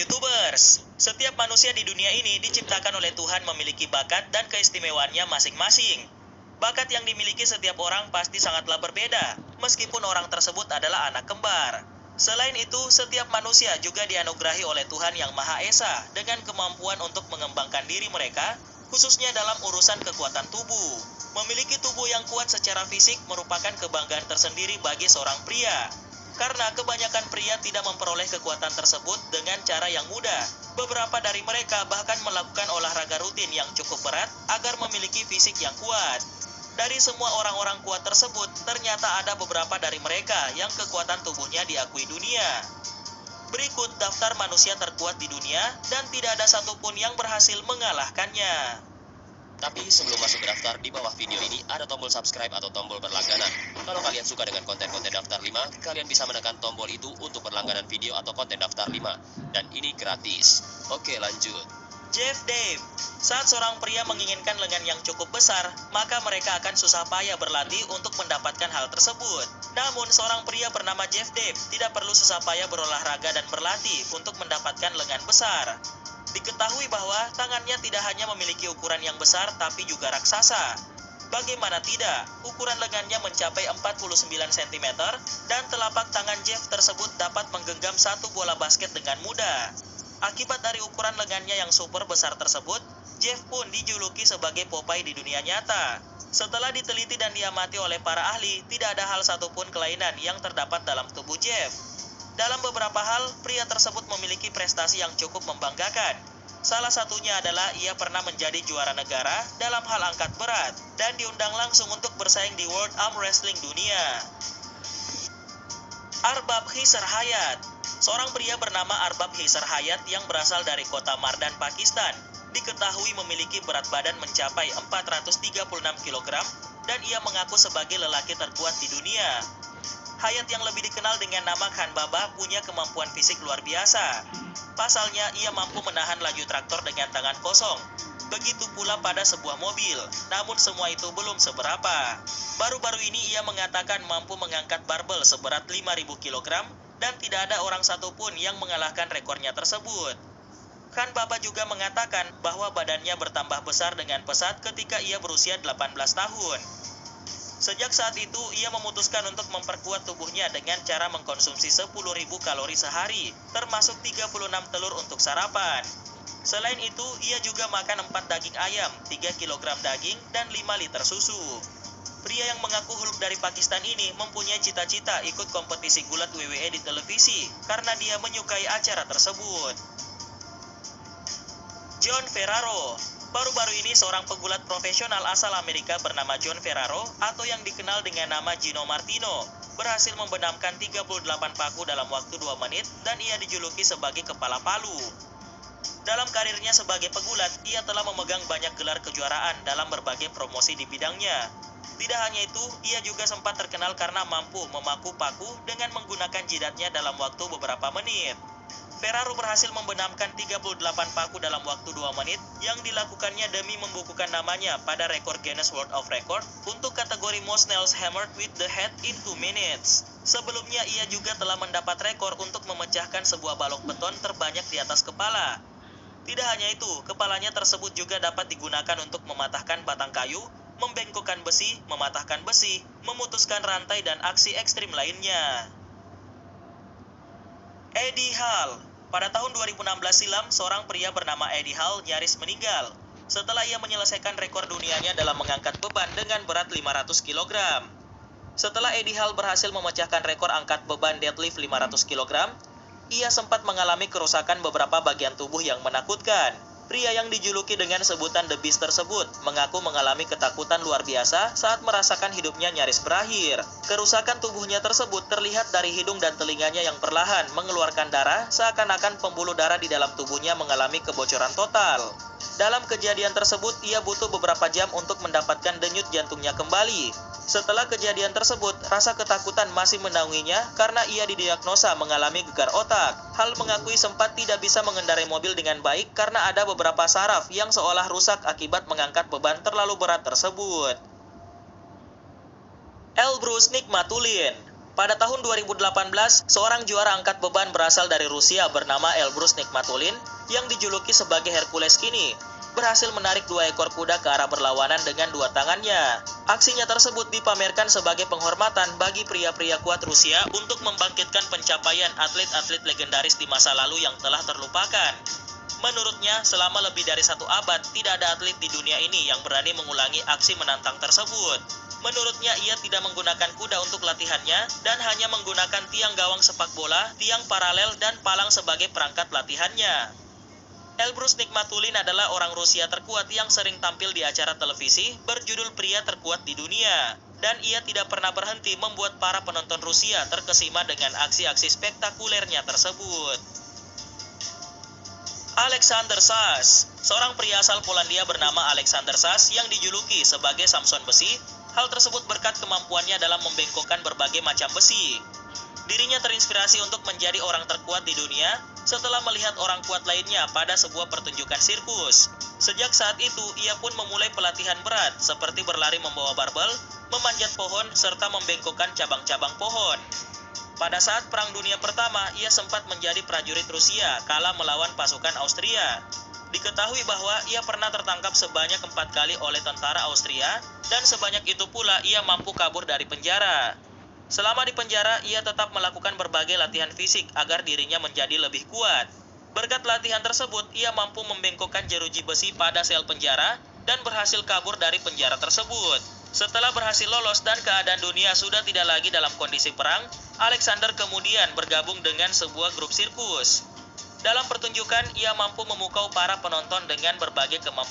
YouTubers. Setiap manusia di dunia ini diciptakan oleh Tuhan memiliki bakat dan keistimewaannya masing-masing. Bakat yang dimiliki setiap orang pasti sangatlah berbeda, meskipun orang tersebut adalah anak kembar. Selain itu, setiap manusia juga dianugerahi oleh Tuhan Yang Maha Esa dengan kemampuan untuk mengembangkan diri mereka, khususnya dalam urusan kekuatan tubuh. Memiliki tubuh yang kuat secara fisik merupakan kebanggaan tersendiri bagi seorang pria. Karena kebanyakan pria tidak memperoleh kekuatan tersebut dengan cara yang mudah. Beberapa dari mereka bahkan melakukan olahraga rutin yang cukup berat agar memiliki fisik yang kuat. Dari semua orang-orang kuat tersebut, ternyata ada beberapa dari mereka yang kekuatan tubuhnya diakui dunia. Berikut daftar manusia terkuat di dunia dan tidak ada satupun yang berhasil mengalahkannya. Tapi sebelum masuk ke daftar, di bawah video ini ada tombol subscribe atau tombol berlangganan. Kalau kalian suka dengan konten-konten daftar 5, kalian bisa menekan tombol itu untuk berlangganan video atau konten daftar 5. Dan ini gratis. Oke, lanjut. Jeff Dave. Saat seorang pria menginginkan lengan yang cukup besar, maka mereka akan susah payah berlatih untuk mendapatkan hal tersebut. Namun, seorang pria bernama Jeff Dave tidak perlu susah payah berolahraga dan berlatih untuk mendapatkan lengan besar. Diketahui bahwa tangannya tidak hanya memiliki ukuran yang besar, tapi juga raksasa. Bagaimana tidak, ukuran lengannya mencapai 49 cm, dan telapak tangan Jeff tersebut dapat menggenggam satu bola basket dengan mudah. Akibat dari ukuran lengannya yang super besar tersebut, Jeff pun dijuluki sebagai Popeye di dunia nyata. Setelah diteliti dan diamati oleh para ahli, tidak ada hal satupun kelainan yang terdapat dalam tubuh Jeff. Dalam beberapa hal, pria tersebut memiliki prestasi yang cukup membanggakan. Salah satunya adalah ia pernah menjadi juara negara dalam hal angkat berat dan diundang langsung untuk bersaing di World Arm Wrestling dunia. Arbab Khaisar Hayat. Seorang pria bernama Arbab Khaisar Hayat yang berasal dari kota Mardan, Pakistan, diketahui memiliki berat badan mencapai 436 kg dan ia mengaku sebagai lelaki terkuat di dunia. Hayat yang lebih dikenal dengan nama Khan Baba punya kemampuan fisik luar biasa. Pasalnya, ia mampu menahan laju traktor dengan tangan kosong. Begitu pula pada sebuah mobil, namun semua itu belum seberapa. Baru-baru ini ia mengatakan mampu mengangkat barbel seberat 5.000 kg dan tidak ada orang satupun yang mengalahkan rekornya tersebut. Khan Baba juga mengatakan bahwa badannya bertambah besar dengan pesat ketika ia berusia 18 tahun. Sejak saat itu, ia memutuskan untuk memperkuat tubuhnya dengan cara mengkonsumsi 10.000 kalori sehari, termasuk 36 telur untuk sarapan. Selain itu, ia juga makan 4 daging ayam, 3 kg daging, dan 5 liter susu. Pria yang mengaku Hulk dari Pakistan ini mempunyai cita-cita ikut kompetisi gulat WWE di televisi karena dia menyukai acara tersebut. John Ferraro. Baru-baru ini seorang pegulat profesional asal Amerika bernama John Ferraro atau yang dikenal dengan nama Gino Martino berhasil membenamkan 38 paku dalam waktu 2 menit dan ia dijuluki sebagai kepala palu. Dalam karirnya sebagai pegulat, ia telah memegang banyak gelar kejuaraan dalam berbagai promosi di bidangnya. Tidak hanya itu, ia juga sempat terkenal karena mampu memaku paku dengan menggunakan jidatnya dalam waktu beberapa menit. Ferraro berhasil membenamkan 38 paku dalam waktu 2 menit yang dilakukannya demi membukukan namanya pada rekor Guinness World of Record untuk kategori Most Nails Hammered with the Head in 2 minutes. Sebelumnya ia juga telah mendapat rekor untuk memecahkan sebuah balok beton terbanyak di atas kepala. Tidak hanya itu, kepalanya tersebut juga dapat digunakan untuk mematahkan batang kayu, membengkokkan besi, mematahkan besi, memutuskan rantai dan aksi ekstrim lainnya. Eddie Hall. Pada tahun 2016 silam, seorang pria bernama Eddie Hall nyaris meninggal setelah ia menyelesaikan rekor dunianya dalam mengangkat beban dengan berat 500 kg. Setelah Eddie Hall berhasil memecahkan rekor angkat beban deadlift 500 kg, ia sempat mengalami kerusakan beberapa bagian tubuh yang menakutkan. Pria yang dijuluki dengan sebutan The Beast tersebut mengaku mengalami ketakutan luar biasa saat merasakan hidupnya nyaris berakhir. Kerusakan tubuhnya tersebut terlihat dari hidung dan telinganya yang perlahan mengeluarkan darah, seakan-akan pembuluh darah di dalam tubuhnya mengalami kebocoran total. Dalam kejadian tersebut, ia butuh beberapa jam untuk mendapatkan denyut jantungnya kembali. Setelah kejadian tersebut, rasa ketakutan masih menaunginya karena ia didiagnosa mengalami gegar otak. Hal mengakui sempat tidak bisa mengendarai mobil dengan baik karena ada beberapa saraf yang seolah rusak akibat mengangkat beban terlalu berat tersebut. Elbrus Nikmatulin. Pada tahun 2018, seorang juara angkat beban berasal dari Rusia bernama Elbrus Nikmatulin yang dijuluki sebagai Hercules ini berhasil menarik 2 ekor kuda ke arah berlawanan dengan 2 tangannya. Aksinya tersebut dipamerkan sebagai penghormatan bagi pria-pria kuat Rusia untuk membangkitkan pencapaian atlet-atlet legendaris di masa lalu yang telah terlupakan. Menurutnya, selama lebih dari 1 abad, tidak ada atlet di dunia ini yang berani mengulangi aksi menantang tersebut. Menurutnya, ia tidak menggunakan kuda untuk latihannya dan hanya menggunakan tiang gawang sepak bola, tiang paralel, dan palang sebagai perangkat latihannya. Elbrus Nikmatulin adalah orang Rusia terkuat yang sering tampil di acara televisi berjudul Pria Terkuat di Dunia. Dan ia tidak pernah berhenti membuat para penonton Rusia terkesima dengan aksi-aksi spektakulernya tersebut. Aleksander Sas. Seorang pria asal Polandia bernama Aleksander Sas yang dijuluki sebagai Samson Besi. Hal tersebut berkat kemampuannya dalam membengkokkan berbagai macam besi. Dirinya terinspirasi untuk menjadi orang terkuat di dunia setelah melihat orang kuat lainnya pada sebuah pertunjukan sirkus. Sejak saat itu, ia pun memulai pelatihan berat seperti berlari membawa barbel, memanjat pohon, serta membengkokkan cabang-cabang pohon. Pada saat Perang Dunia Pertama, ia sempat menjadi prajurit Rusia kala melawan pasukan Austria. Diketahui bahwa ia pernah tertangkap sebanyak 4 kali oleh tentara Austria dan sebanyak itu pula ia mampu kabur dari penjara. Selama di penjara, ia tetap melakukan berbagai latihan fisik agar dirinya menjadi lebih kuat. Berkat latihan tersebut, ia mampu membengkokkan jeruji besi pada sel penjara dan berhasil kabur dari penjara tersebut. Setelah berhasil lolos dan keadaan dunia sudah tidak lagi dalam kondisi perang, Alexander kemudian bergabung dengan sebuah grup sirkus. Dalam pertunjukan, ia mampu memukau para penonton dengan berbagai kemampuan